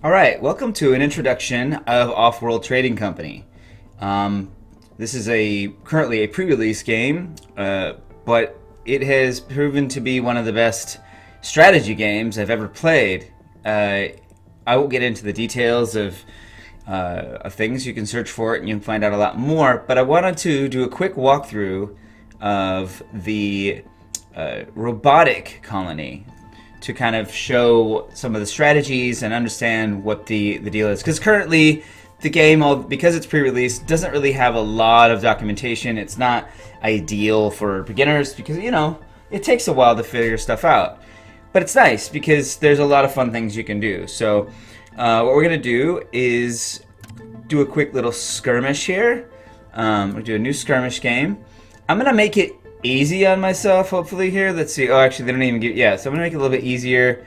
All right, welcome to an introduction of Offworld Trading Company. This is currently a pre-release game, but it has proven to be one of the best strategy games I've ever played. I won't get into the details of things. You can search for it and you can find out a lot more. But I wanted to do a quick walkthrough of the robotic colony to kind of show some of the strategies and understand what the deal is. Because currently, the game, because it's pre-release, doesn't really have a lot of documentation. It's not ideal for beginners because, it takes a while to figure stuff out. But it's nice because there's a lot of fun things you can do. So what we're going to do is do a quick little skirmish here. We'll do a new skirmish game. I'm going to make it easy on myself, hopefully, here. Let's see. Oh, actually, they don't even give... Yeah, so I'm going to make it a little bit easier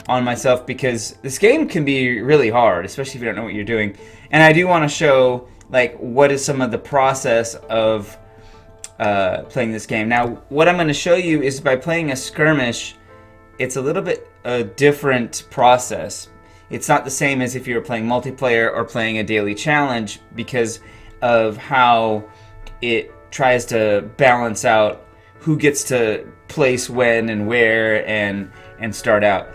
on myself because this game can be really hard, especially if you don't know what you're doing. And I do want to show, what is some of the process of playing this game. Now, what I'm going to show you is by playing a skirmish, it's a little bit a different process. It's not the same as if you were playing multiplayer or playing a daily challenge because of how it tries to balance out who gets to place when and where and start out.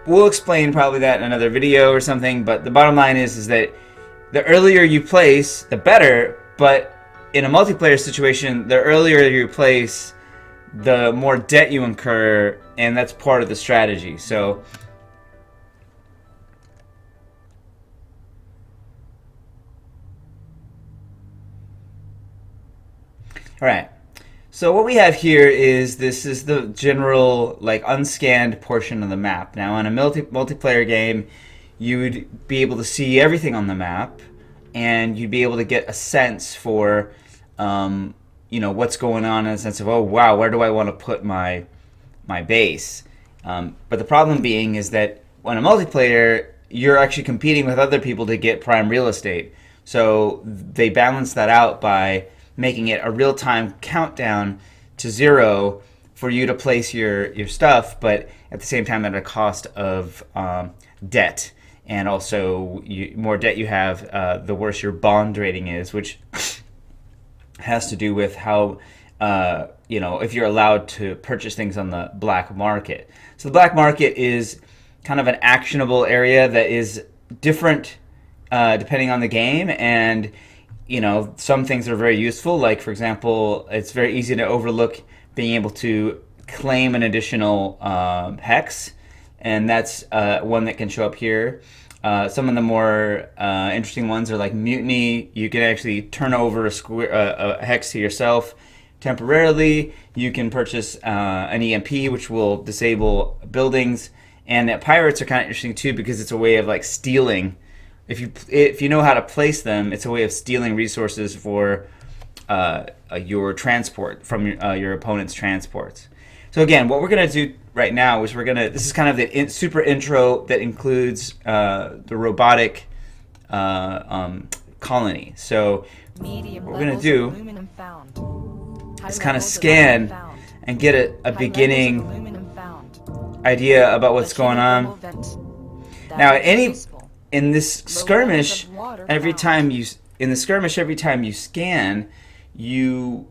We'll explain probably that in another video or something, but the bottom line is that the earlier you place, the better, but in a multiplayer situation, the earlier you place, the more debt you incur, and that's part of the strategy. So all right. So what we have here is this is the general unscanned portion of the map. Now in a multiplayer game, you would be able to see everything on the map, and you'd be able to get a sense for what's going on in a sense of, oh wow, where do I want to put my base? But the problem being is that when a multiplayer, you're actually competing with other people to get prime real estate. So they balance that out by making it a real-time countdown to 0 for you to place your stuff, but at the same time at a cost of debt. And also, more debt you have, the worse your bond rating is, which has to do with how, if you're allowed to purchase things on the black market. So the black market is kind of an actionable area that is different depending on the game, and some things are very useful. Like, for example, it's very easy to overlook being able to claim an additional hex, and that's one that can show up here. Some of the more interesting ones are like mutiny. You can actually turn over a hex to yourself temporarily. You can purchase an EMP, which will disable buildings. And pirates are kind of interesting too because it's a way of stealing. If you know how to place them, it's a way of stealing resources for your transport from your opponent's transports. So again, what we're going to do right now is this is kind of the super intro that includes the robotic colony. So what we're going to do is kind of scan and get a beginning idea about what's going on. Now, in this skirmish, every time you scan, you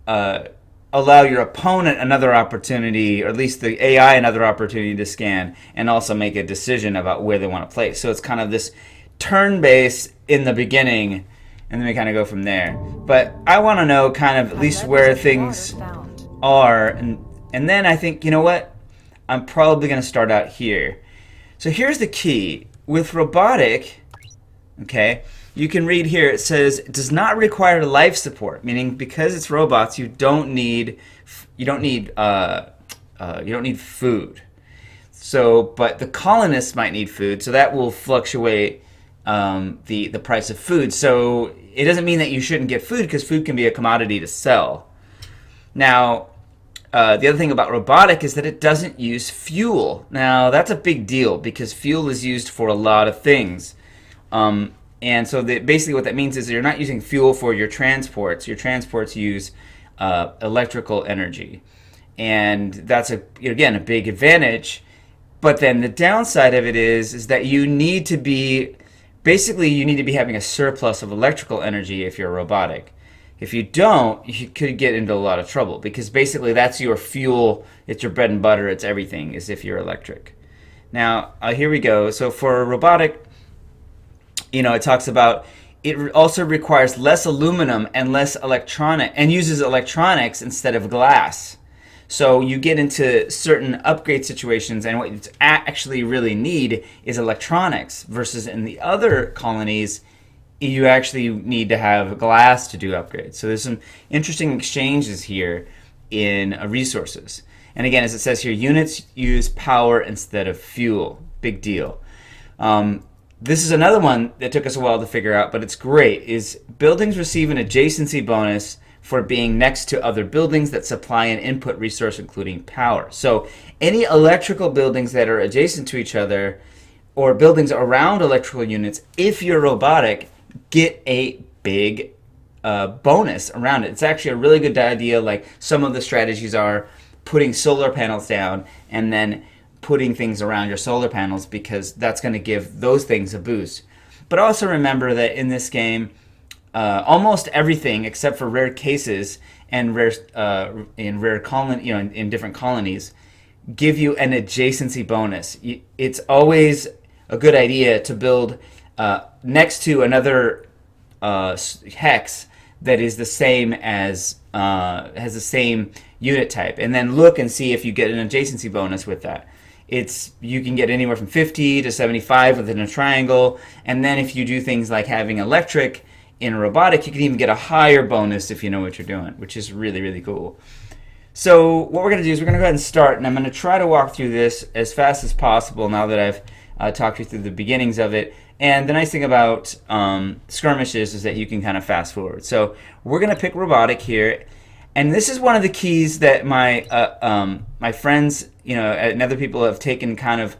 allow your opponent another opportunity, or at least the AI another opportunity to scan and also make a decision about where they want to place. So it's kind of this turn-based in the beginning, and then we kind of go from there. But I want to know kind of at least where things are, and then I think, you know what? I'm probably going to start out here. So here's the key. With robotic, okay, you can read here, it says it does not require life support, meaning because it's robots, you don't need food. So, but the colonists might need food, so that will fluctuate the price of food. So it doesn't mean that you shouldn't get food, because food can be a commodity to sell. Now, the other thing about robotic is that it doesn't use fuel. Now, that's a big deal because fuel is used for a lot of things. And so basically what that means is that you're not using fuel for your transports. Your transports use electrical energy. And that's, again, a big advantage But then the downside of it is that you need to be, basically you need to be having a surplus of electrical energy if you're robotic. If you don't, you could get into a lot of trouble, because basically that's your fuel, it's your bread and butter, it's everything, is if you're electric. Now, here we go. So for robotic, it talks about it also requires less aluminum and less electronic, and uses electronics instead of glass. So you get into certain upgrade situations, and what you actually really need is electronics, versus in the other colonies, you actually need to have glass to do upgrades. So there's some interesting exchanges here in resources. And again, as it says here, units use power instead of fuel. Big deal. This is another one that took us a while to figure out, but it's great, is buildings receive an adjacency bonus for being next to other buildings that supply an input resource, including power. So any electrical buildings that are adjacent to each other, or buildings around electrical units, if you're robotic, get a big bonus around it. It's actually a really good idea. Like, some of the strategies are putting solar panels down and then putting things around your solar panels, because that's going to give those things a boost. But also remember that in this game, almost everything except for rare cases and rare in different colonies, give you an adjacency bonus. It's always a good idea to build next to another hex that is the same as has the same unit type, and then look and see if you get an adjacency bonus with that. You can get anywhere from 50 to 75 within a triangle, and then if you do things like having electric in robotic, you can even get a higher bonus if you know what you're doing, which is really, really cool. So what we're going to do is we're going to go ahead and start, and I'm going to try to walk through this as fast as possible now that I've talked you through the beginnings of it. And the nice thing about skirmishes is that you can kind of fast forward. So we're going to pick robotic here, and this is one of the keys that my friends, and other people have taken kind of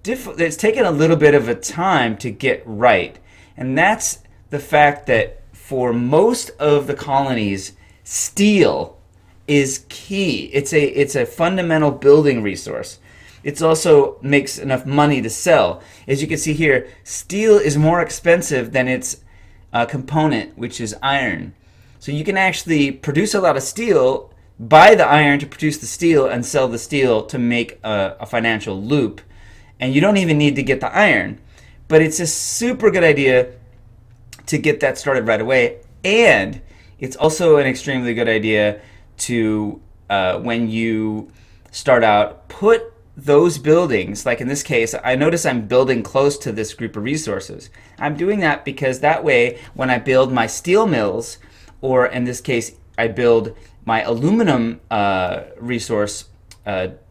it's taken a little bit of a time to get right, and that's the fact that for most of the colonies, steel is key. It's a fundamental building resource. It also makes enough money to sell. As you can see here, steel is more expensive than its component, which is iron. So you can actually produce a lot of steel, buy the iron to produce the steel, and sell the steel to make a financial loop. And you don't even need to get the iron. But it's a super good idea to get that started right away. And it's also an extremely good idea to, when you start out, put those buildings, like in this case, I notice I'm building close to this group of resources. I'm doing that because that way, when I build my steel mills, or in this case, I build my aluminum resource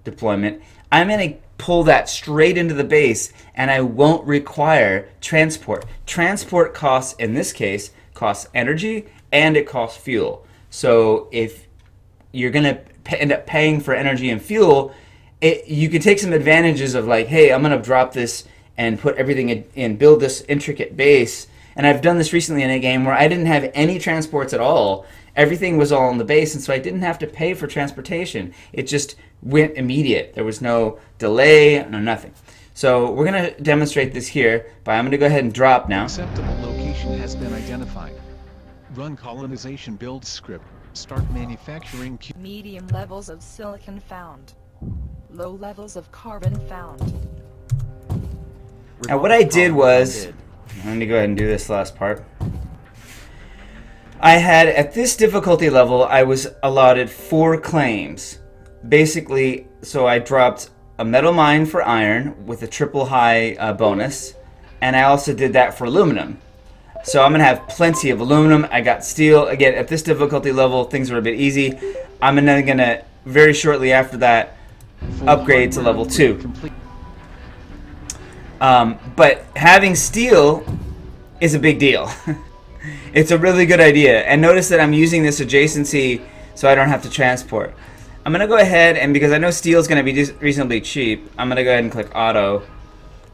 deployment, I'm going to pull that straight into the base, and I won't require transport. Transport costs, in this case, costs energy, and it costs fuel. So if you're going to end up paying for energy and fuel, you can take some advantages of, like, hey, I'm going to drop this and put everything in, build this intricate base. And I've done this recently in a game where I didn't have any transports at all. Everything was all on the base, and so I didn't have to pay for transportation. It just went immediate. There was no delay, no nothing. So we're going to demonstrate this here, but I'm going to go ahead and drop now. Acceptable location has been identified. Run colonization build script. Start manufacturing. Medium levels of silicon found. Low levels of carbon found. Now what I did was, I'm going to go ahead and do this last part. I had, at this difficulty level, I was allotted 4 claims. Basically, so I dropped a metal mine for iron with a triple high bonus, and I also did that for aluminum. So I'm going to have plenty of aluminum. I got steel. Again, at this difficulty level, things are a bit easy. I'm then going to, very shortly after that, upgrade to level 2. But having steel is a big deal. It's a really good idea. And notice that I'm using this adjacency so I don't have to transport. I'm going to go ahead, and because I know steel is going to be reasonably cheap, I'm going to go ahead and click auto.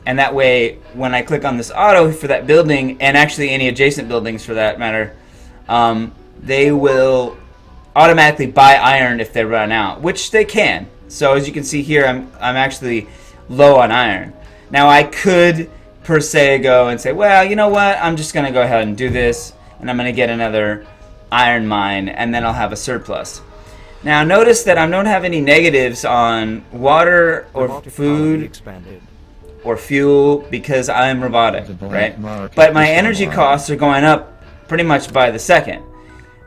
And that way, when I click on this auto for that building, and actually any adjacent buildings for that matter, they will automatically buy iron if they run out, which they can. So as you can see here, I'm actually low on iron. Now I could per se go and say, well, you know what, I'm just going to go ahead and do this, and I'm going to get another iron mine, and then I'll have a surplus. Now notice that I don't have any negatives on water or Robotic food expanded. or fuel because I'm robotic, right? But my energy costs are going up pretty much by the second.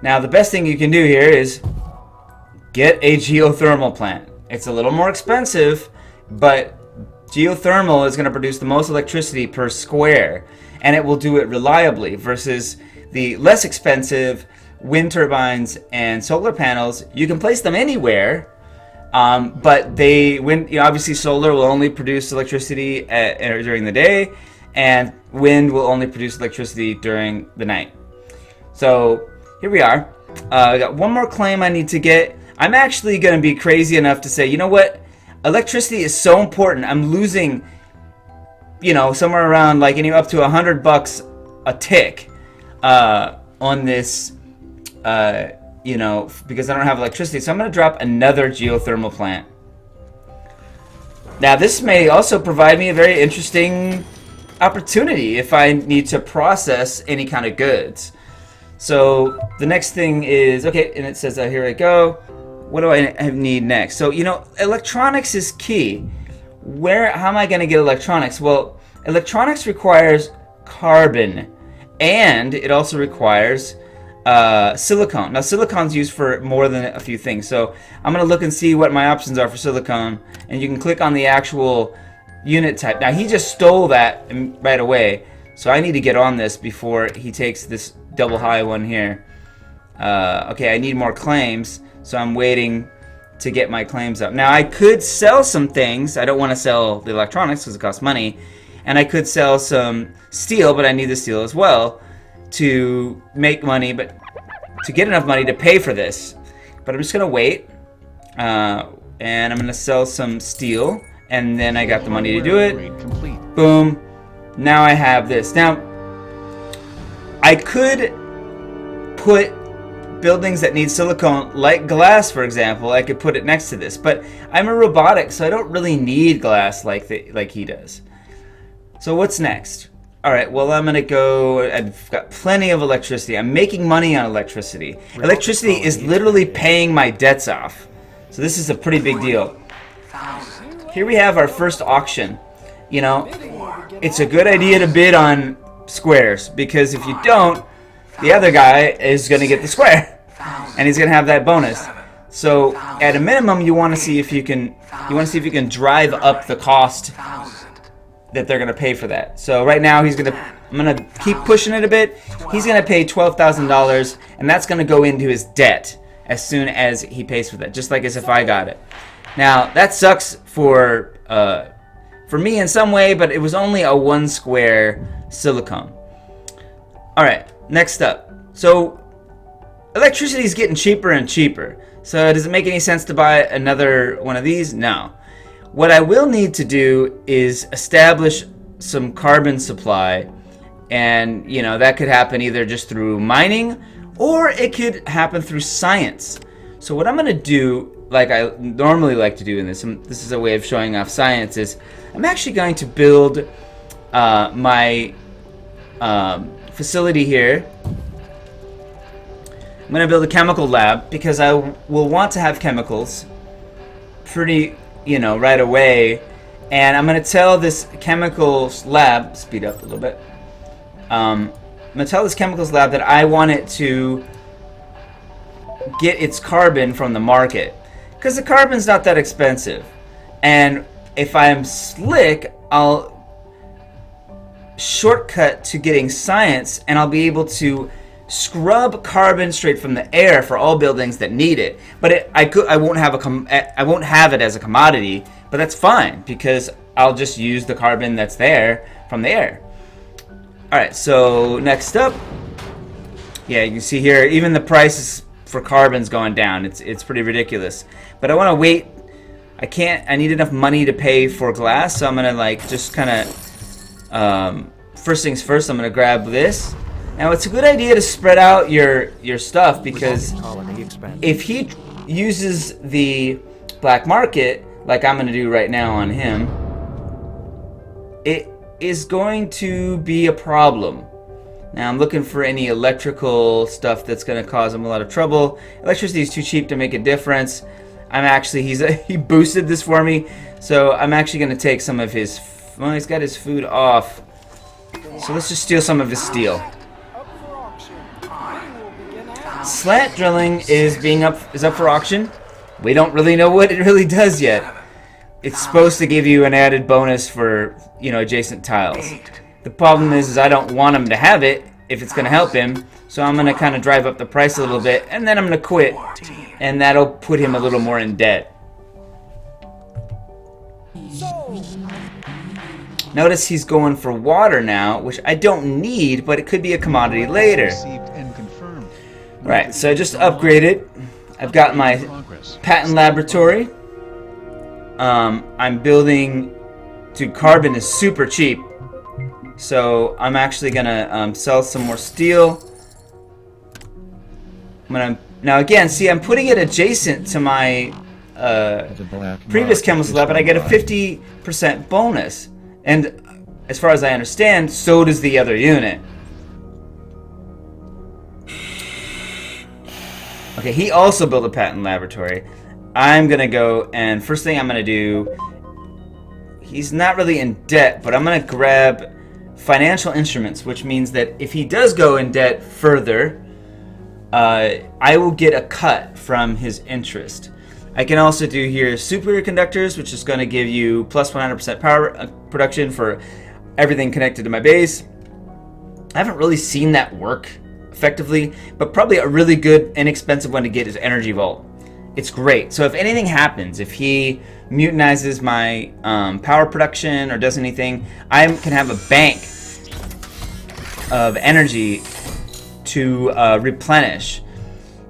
Now the best thing you can do here is get a geothermal plant. It's a little more expensive, but geothermal is going to produce the most electricity per square, and it will do it reliably versus the less expensive wind turbines and solar panels. You can place them anywhere, but obviously solar will only produce electricity during the day, and wind will only produce electricity during the night. So here we are. I got one more claim I need to get. I'm actually going to be crazy enough to say, you know what? Electricity is so important. I'm losing, somewhere around like up to $100 a tick on this, because I don't have electricity. So I'm going to drop another geothermal plant. Now this may also provide me a very interesting opportunity if I need to process any kind of goods. So the next thing is, okay, and it says, here I go. What do I need next? So, electronics is key. How am I going to get electronics? Well, electronics requires carbon, and it also requires silicone. Now, silicone's used for more than a few things. So I'm going to look and see what my options are for silicone, and you can click on the actual unit type. Now, he just stole that right away, so I need to get on this before he takes this double high one here. Okay, I need more claims. So I'm waiting to get my claims up. Now I could sell some things. I don't want to sell the electronics because it costs money. And I could sell some steel, but I need the steel as well to make money, but to get enough money to pay for this. But I'm just going to wait. And I'm going to sell some steel. And then I got the money to do it. Boom. Now I have this. Now, I could put buildings that need silicone, like glass, for example. I could put it next to this, but I'm a robotic, so I don't really need glass like he does. So what's next? All right, well, I'm gonna go. I've got plenty of electricity. I'm making money on electricity. Electricity is literally paying my debts off, so this is a pretty big deal. Here we have our first auction. It's a good idea to bid on squares, because if you don't, the other guy is going to get the square, and he's going to have that bonus. So at a minimum, you want to see if you can drive up the cost that they're going to pay for that. So right now I'm going to keep pushing it a bit. He's going to pay $12,000, and that's going to go into his debt as soon as he pays for that, just like as if I got it. Now that sucks for me in some way, but it was only a 1 square silicone. All right. Next up, so electricity is getting cheaper and cheaper. So does it make any sense to buy another one of these? No. What I will need to do is establish some carbon supply, and that could happen either just through mining, or it could happen through science. So what I'm going to do, like I normally like to do in this is a way of showing off science, is I'm actually going to build my facility here. I'm going to build a chemical lab because I will want to have chemicals pretty, right away. And I'm going to tell this chemicals lab, speed up a little bit. I'm going to tell this chemicals lab that I want it to get its carbon from the market, because the carbon's not that expensive. And if I'm slick, I'll shortcut to getting science, and I'll be able to scrub carbon straight from the air for all buildings that need it. But I won't have it as a commodity, but that's fine because I'll just use the carbon that's there from the air. All right, so next up, yeah, you can see here even the prices for carbon's going down. It's pretty ridiculous. But I want to wait. I need enough money to pay for glass, so I'm gonna just kind of first things first, I'm going to grab this. Now, it's a good idea to spread out your stuff, because if he uses the black market, like I'm going to do right now on him, it is going to be a problem. Now I'm looking for any electrical stuff that's going to cause him a lot of trouble. Electricity is too cheap to make a difference. I'm actually, he boosted this for me, so I'm actually going to take some of his, well, he's got his food off. So let's just steal some of his steel. Slant drilling is up for auction. We don't really know what it really does yet. It's supposed to give you an added bonus for, you know, adjacent tiles. The problem is I don't want him to have it if it's going to help him, so I'm going to kind of drive up the price a little bit, and then I'm going to quit, and that'll put him a little more in debt. Notice he's going for water now, which I don't need, but it could be a commodity later. Right, so I just upgraded. I've got my patent laboratory. I'm building, dude, carbon is super cheap. So I'm actually gonna sell some more steel. Now again, see, I'm putting it adjacent to my previous chemistry lab, but I get a 50% bonus. And as far as I understand, so does the other unit. Okay, he also built a patent laboratory. I'm gonna go, and first thing I'm gonna do, he's not really in debt, but I'm gonna grab financial instruments, which means that if he does go in debt further, I will get a cut from his interest. I can also do here superconductors, which is going to give you plus 100% power production for everything connected to my base. I haven't really seen that work effectively, but probably a really good, inexpensive one to get is Energy Vault. It's great. So if anything happens, if he mutinizes my power production or does anything, I can have a bank of energy to replenish.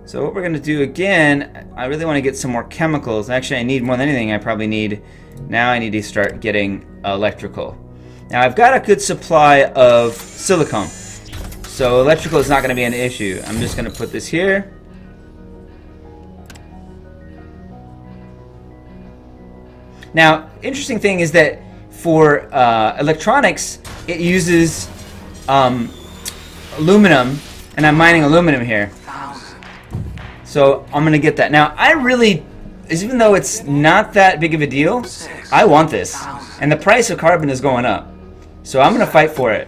So what we're going to do again, I really want to get some more chemicals. Actually, I need more than anything. I need to start getting electrical. Now I've got a good supply of silicone, so electrical is not going to be an issue. I'm just going to put this here. Now, interesting thing is that for electronics, it uses aluminum, and I'm mining aluminum here. So I'm gonna get that. Now, I really, even though it's not that big of a deal, I want this, and the price of carbon is going up. So I'm gonna fight for it.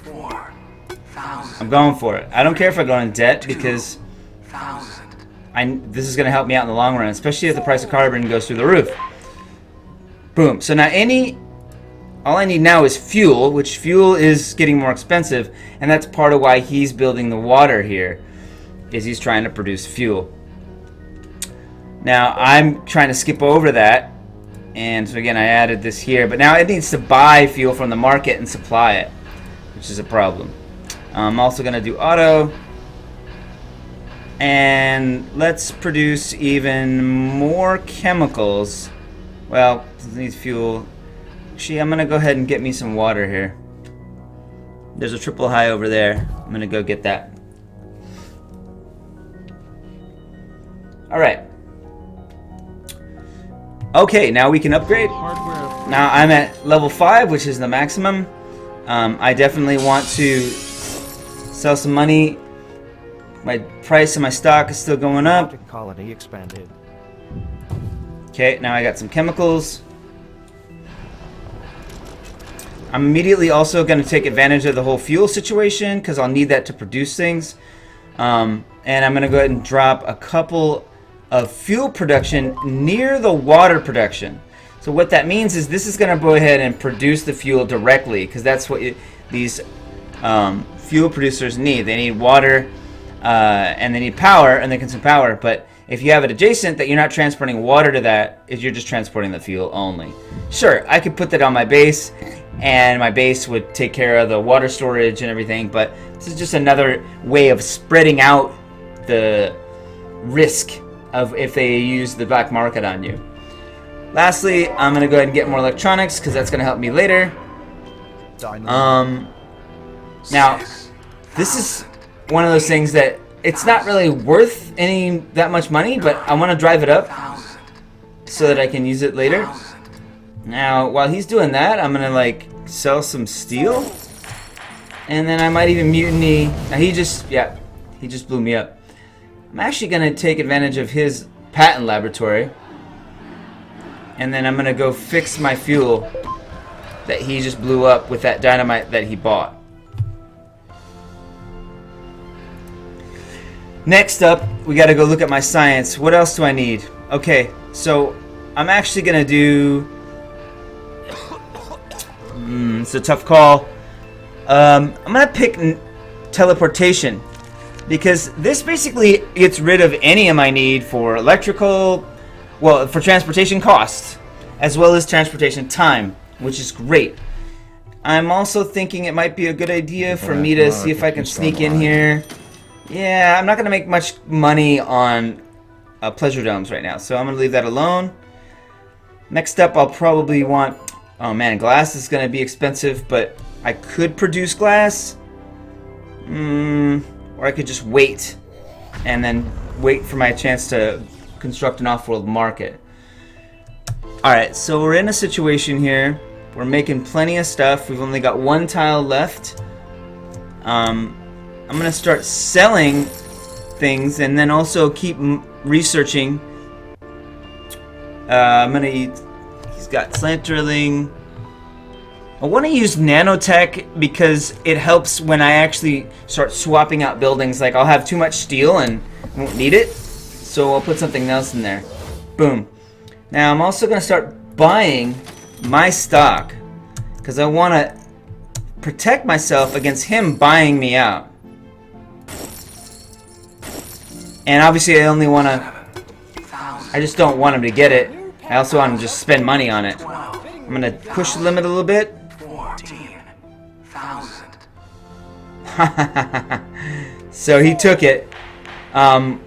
4,000. I'm going for it. I don't care if I go in debt because this is going to help me out in the long run, especially if the price of carbon goes through the roof. Boom. So now all I need now is fuel, which fuel is getting more expensive, and that's part of why he's building the water here, is he's trying to produce fuel. Now I'm trying to skip over that, and so again I added this here, but now it needs to buy fuel from the market and supply it, which is a problem. I'm also going to do auto, and let's produce even more chemicals. Well, it needs fuel. Actually, I'm going to go ahead and get me some water here. There's a triple high over there. I'm going to go get that. Alright. Okay, now we can upgrade. Now I'm at level 5, which is the maximum. I definitely want to sell some money. My price of my stock is still going up. Colony expanded. Okay, now I got some chemicals. I'm immediately also going to take advantage of the whole fuel situation because I'll need that to produce things. And I'm going to go ahead and drop a couple of fuel production near the water production. So what that means is this is going to go ahead and produce the fuel directly, because that's what these fuel producers need. They need water and they need power, and they consume power. But if you have it adjacent that you're not transporting water to that, you're just transporting the fuel only. Sure, I could put that on my base, and my base would take care of the water storage and everything, but this is just another way of spreading out the risk of if they use the black market on you. Lastly, I'm going to go ahead and get more electronics because that's going to help me later. Now, this is one of those things that it's not really worth that much money, but I want to drive it up so that I can use it later. Now, while he's doing that, I'm gonna like sell some steel, and then I might even mutiny. Now he just blew me up. I'm actually gonna take advantage of his patent laboratory, and then I'm gonna go fix my fuel that he just blew up with that dynamite that he bought. Next up, we gotta go look at my science. What else do I need? Okay, so I'm actually gonna do... it's a tough call. I'm gonna pick teleportation, because this basically gets rid of any of my need for electrical, well, for transportation costs, as well as transportation time, which is great. I'm also thinking it might be a good idea for me to see if I can sneak in here. Yeah, I'm not going to make much money on pleasure domes right now, so I'm going to leave that alone. Next up, I'll probably want... Oh man, glass is going to be expensive, but I could produce glass. Or I could just wait, and then wait for my chance to construct an off-world market. Alright, so we're in a situation here. We're making plenty of stuff. We've only got one tile left. I'm gonna start selling things and then also keep researching. He's got slant drilling. I want to use nanotech because it helps when I actually start swapping out buildings. Like I'll have too much steel and won't need it, so I'll put something else in there. Boom. Now I'm also gonna start buying my stock because I want to protect myself against him buying me out. And obviously I only want to... I just don't want him to get it. I also want him to just spend money on it. I'm going to push the limit a little bit. 14,000. So he took it. I'm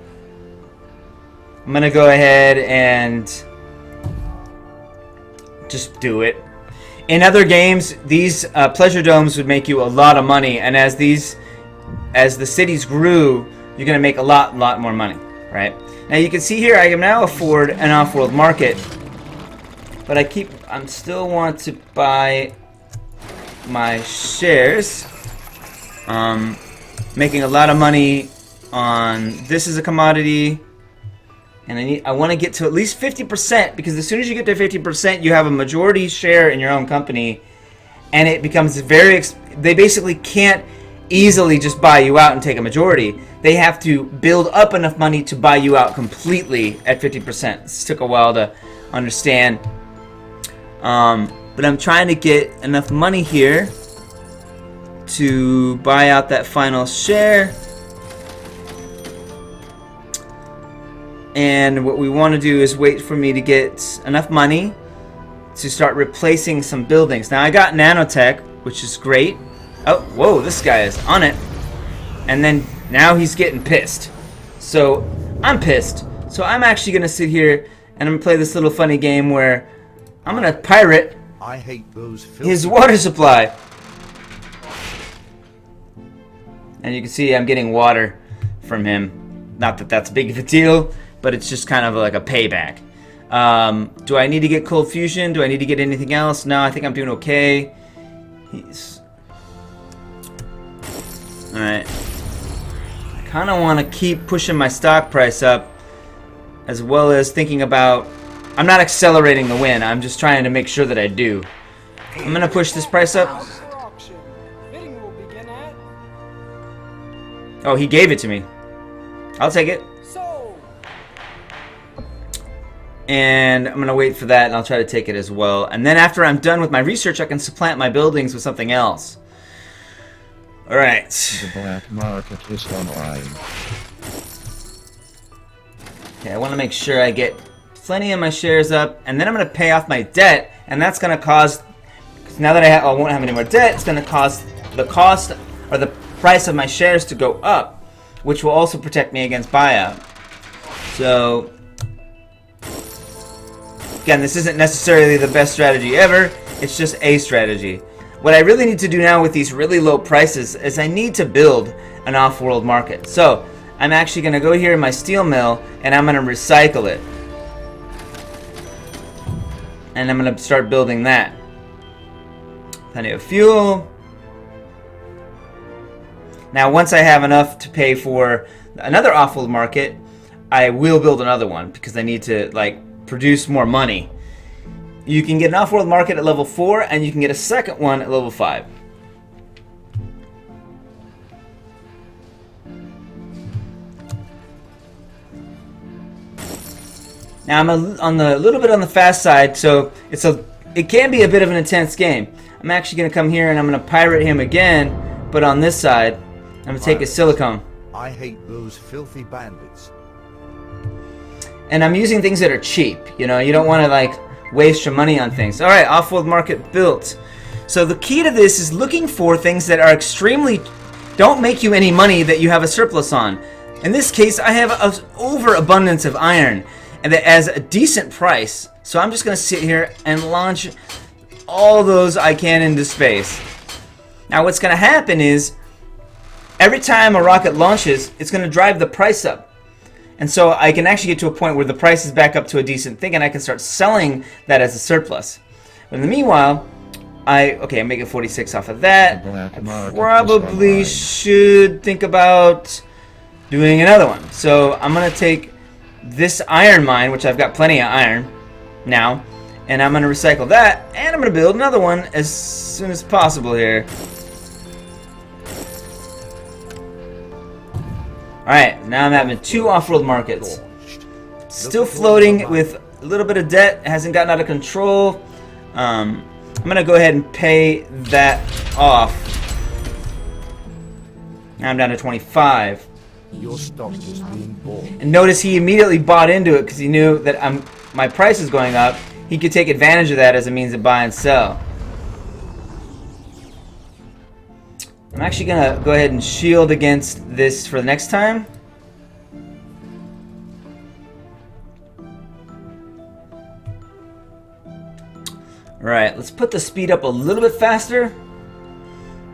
going to go ahead and just do it. In other games, these pleasure domes would make you a lot of money, and as the cities grew, you're gonna make a lot more money, right? Now you can see here I can now afford an off-world market, but I'm still want to buy my shares. Making a lot of money on this as a commodity, and I want to get to at least 50%, because as soon as you get to 50%, you have a majority share in your own company, and it becomes they basically can't easily just buy you out and take a majority. They have to build up enough money to buy you out completely at 50%. This took a while to understand. But I'm trying to get enough money here to buy out that final share. And what we want to do is wait for me to get enough money to start replacing some buildings. Now I got nanotech, which is great. Oh, whoa, this guy is on it. And then now he's getting pissed. So I'm pissed. So I'm actually gonna sit here and I'm gonna play this little funny game where I'm gonna pirate his water supply. And you can see I'm getting water from him. Not that that's big of a deal, but it's just kind of like a payback. Do I need to get cold fusion? Do I need to get anything else? No, I think I'm doing okay. Alright. I kind of want to keep pushing my stock price up, as well as thinking about... I'm not accelerating the win, I'm just trying to make sure that I do. I'm going to push this price up. Oh, he gave it to me. I'll take it. And I'm going to wait for that, and I'll try to take it as well. And then after I'm done with my research, I can supplant my buildings with something else. Alright. The black market is online. Okay, I want to make sure I get plenty of my shares up, and then I'm going to pay off my debt, and that's going to cause... Because now that I won't have any more debt, it's going to cause the cost, or the price of my shares to go up, which will also protect me against buyout. So... Again, this isn't necessarily the best strategy ever, it's just a strategy. What I really need to do now with these really low prices is I need to build an off-world market. So, I'm actually going to go here in my steel mill and I'm going to recycle it. And I'm going to start building that. Plenty of fuel. Now, once I have enough to pay for another Offworld market, I will build another one because I need to like produce more money. You can get an Offworld market at level 4 and you can get a second one at level 5. Now I'm on the little bit on the fast side, so it can be a bit of an intense game. I'm actually going to come here and I'm going to pirate him again, but on this side, I'm going to take his silicone. I hate those filthy bandits. And I'm using things that are cheap. You know, you don't want to like waste your money on things. All right, Offworld market built. So the key to this is looking for things that are extremely don't make you any money that you have a surplus on. In this case, I have an overabundance of iron, and that has a decent price. So I'm just going to sit here and launch all those I can into space. Now what's going to happen is every time a rocket launches, it's going to drive the price up. And so I can actually get to a point where the price is back up to a decent thing and I can start selling that as a surplus. But in the meanwhile, I'm making 46 off of that. I probably should think about doing another one. So I'm going to take this iron mine, which I've got plenty of iron now, and I'm going to recycle that, and I'm going to build another one as soon as possible here. Alright, now I'm having 2 off-world markets. Still floating with a little bit of debt, hasn't gotten out of control. I'm going to go ahead and pay that off. Now I'm down to 25. Your stock is being bought. And notice he immediately bought into it because he knew that my price is going up. He could take advantage of that as a means of buy and sell. I'm actually going to go ahead and shield against this for the next time. Alright, let's put the speed up a little bit faster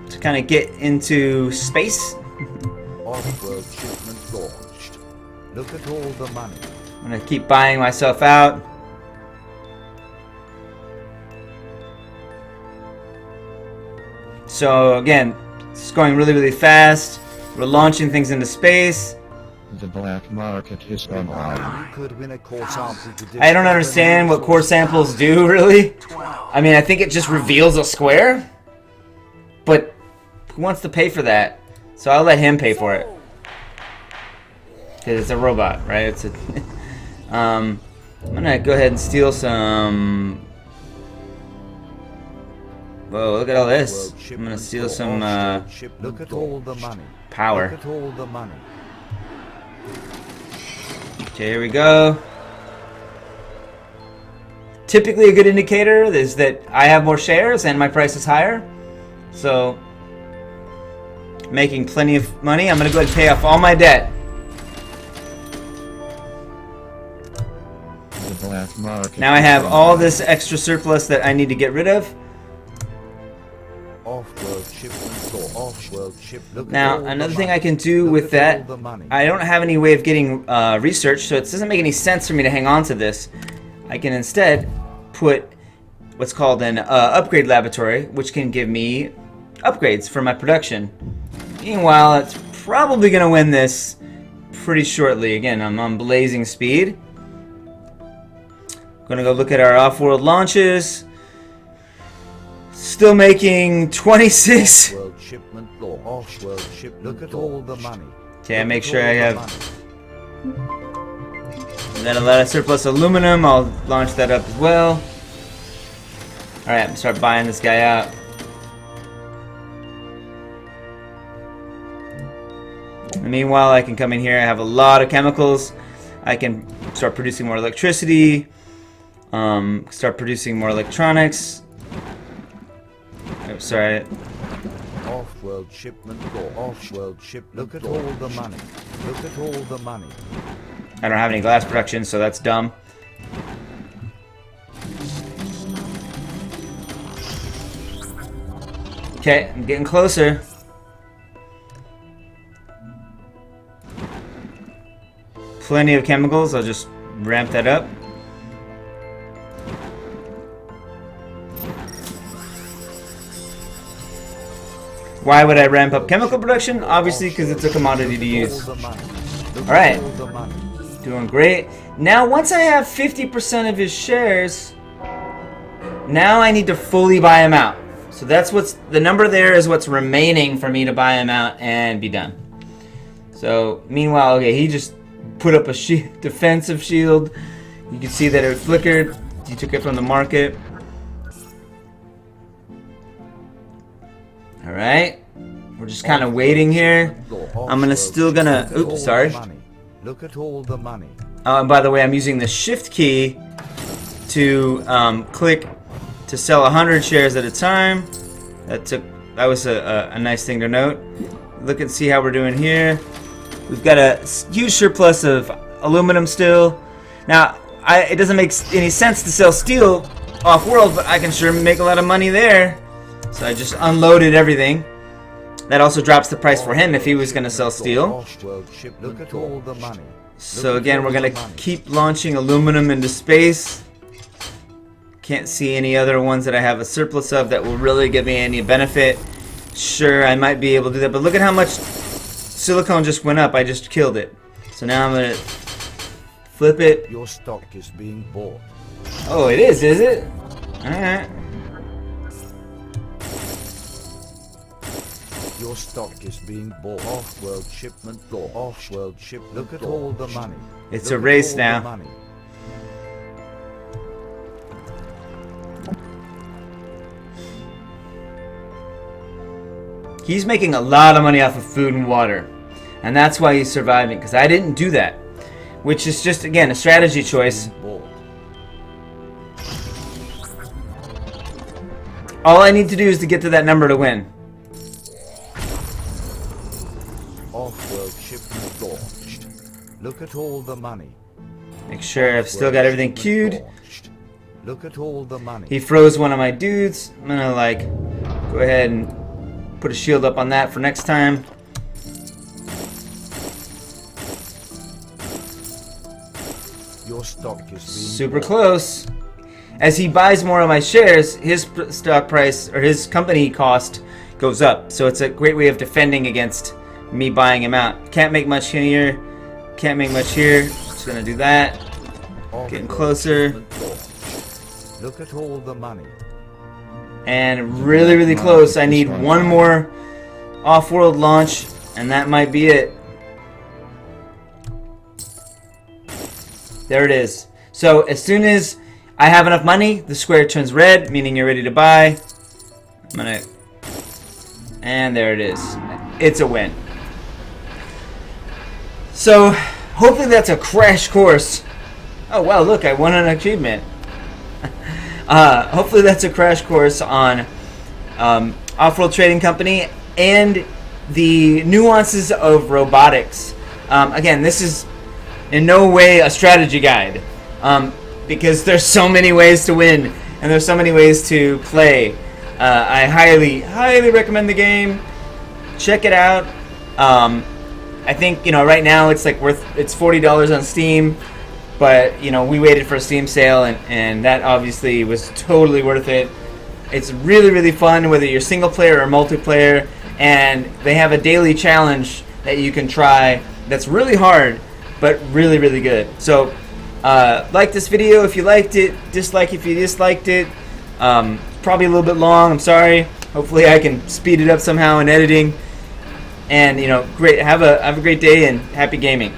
to kind of get into space. Offworld shipment launched. Look at all the money. I'm going to keep buying myself out. So again, it's going really, really fast. We're launching things into space. The black market is online. You could win a core sample to I don't understand what core samples do, really. I mean, I think it just reveals a square. But who wants to pay for that? So I'll let him pay for it. Because it's a robot, right? It's a I'm gonna go ahead and steal some. Whoa, look at all this. I'm gonna steal some look at all the money. Power. Look at all the money. Okay, here we go. Typically a good indicator is that I have more shares and my price is higher. So, making plenty of money. I'm gonna go ahead and pay off all my debt. The black market Now I have all this extra surplus that I need to get rid of. Offworld shipment or offworld ship. Look at Now, all the another thing money. I can do Look with at all that, the money. I don't have any way of getting research, so it doesn't make any sense for me to hang on to this. I can instead put what's called an upgrade laboratory, which can give me upgrades for my production. Meanwhile, it's probably going to win this pretty shortly. Again, I'm on blazing speed. Gonna go look at our off-world launches. Still making 26. Offworld shipment or offworld ship. Look at all the money. Okay, I Look make at sure all I the have money. then a lot of surplus aluminum. I'll launch that up as well. Alright, I'm gonna start buying this guy out. And meanwhile, I can come in here. I have a lot of chemicals. I can start producing more electricity. Start producing more electronics. Oh, sorry. Offworld shipment or offworld ship. Look at all the money. Look at all the money. I don't have any glass production, so that's dumb. Okay, I'm getting closer. plenty of chemicals. I'll just ramp that up. Why would I ramp up chemical production? Obviously because it's a commodity to use. Alright. Doing great. Now once I have 50% of his shares, now I need to fully buy him out. So that's what's, the number there is what's remaining for me to buy him out and be done. So meanwhile, okay, he just put up a defensive shield. You can see that it flickered. He took it from the market. Alright. We're just kind of waiting here. I'm oops, sorry. Look at all the money. And by the way, I'm using the shift key to click to sell 100 shares at a time. That was a nice thing to note. Look and see how we're doing here. We've got a huge surplus of aluminum still. Now, it doesn't make any sense to sell steel off-world, but I can sure make a lot of money there. So I just unloaded everything. That also drops the price for him if he was going to sell steel. Look at all the money. So again, we're going to keep launching aluminum into space. Can't see any other ones that I have a surplus of that will really give me any benefit. Sure, I might be able to do that, but look at how much silicone just went up. I just killed it. So now I'm going to flip it. Your stock is being bought. Oh, it is it? Alright. Your stock is being bought. Off-world shipment. Go off-world ship. Look at all the money. It's a race now. Money. He's making a lot of money off of food and water. And that's why he's surviving, because I didn't do that. Which is just, again, a strategy choice. All I need to do is to get to that number to win. Off-world shipment launched. Look at all the money. Make sure I've still got everything queued. Look at all the money. He froze one of my dudes. I'm gonna go ahead and put a shield up on that for next time. Your stock is being super close. As he buys more of my shares, his stock price or his company cost goes up. So it's a great way of defending against me buying him out. Can't make much here. Can't make much here. Just gonna do that. Getting closer. Look at all the money. And really, really close. I need one more off-world launch, and that might be it. There it is. So as soon as I have enough money, the square turns red, meaning you're ready to buy. And there it is. It's a win. So hopefully that's a crash course. Oh wow, look, I won an achievement. Hopefully that's a crash course on Offworld Trading Company and the nuances of robotics. Again, this is in no way a strategy guide, because there's so many ways to win and there's so many ways to play. I highly recommend the game. Check it out. I think right now it's it's $40 on Steam. But, we waited for a Steam sale, and that obviously was totally worth it. It's really, really fun, whether you're single player or multiplayer. And they have a daily challenge that you can try that's really hard, but really, really good. So, like this video if you liked it. Dislike if you disliked it. Probably a little bit long. I'm sorry. Hopefully I can speed it up somehow in editing. And, great. Have a great day and happy gaming.